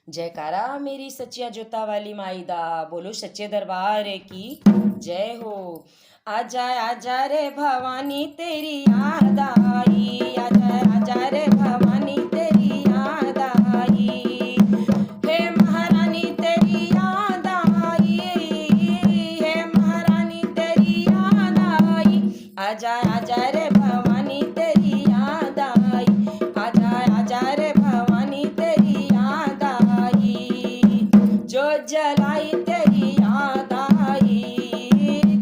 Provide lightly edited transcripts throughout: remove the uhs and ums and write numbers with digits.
जयकारा मेरी सच्चिया जोता वाली माई दा, बोलो सच्चे दरबार की जय हो। आजा आजा रे भवानी तेरी याद आई, आजा आजा रे भवानी तेरी याद आई, हे महारानी तेरी याद आई, हे महारानी तेरी याद आई, आजा आजा रे भवानी तेरी याद आई, आजा आजा रे भवानी तेरी याद आई, जो जलाई तेरी याद आई,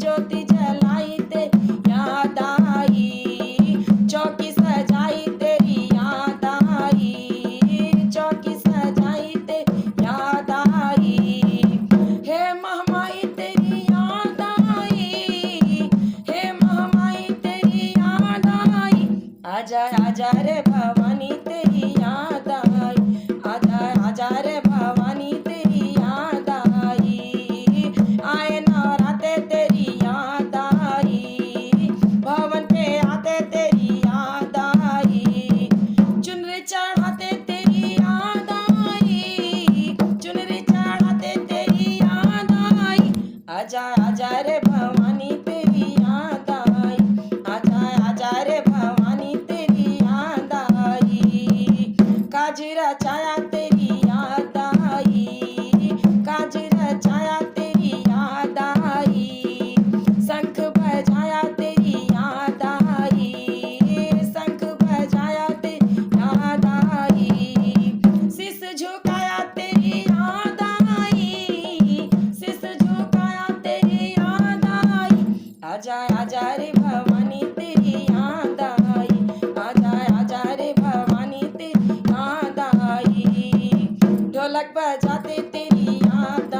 ज्योति जलाई तेरी याद आई, चौकी सजाई तेरी याद आई, चौकी सजाई तेरी याद आई, हे महामाई तेरी याद आई, हे महामाई तेरी याद आई, आजा आजा रे भवानी तेरी याद आई, आजा आजा रे भवानी तेरी याद आई, आए नवराते तेरी याद आई, भवन पे आते तेरी याद आई, चुनरी चढ़ाते तेरी याद आई, चुनरी चढ़ाते तेरी याद आई, आजा आजा रे भवानी तेरी याद आई, आजा आजा रे भवानी तेरी याद आई, काजरा छाया तेरी याद आई, काजरा छाया तेरी याद आई, शंख बजाया तेरी याद आई, शंख बजाया तेरी याद आई, शीश झुकाया तेरी याद आई, शीश झुकाया तेरी याद आई, आजा आजा रे भवानी तेरी याद आई, आजा आजा रे भवानी तेरी याद आई, ढोलक बजाते तेरी याद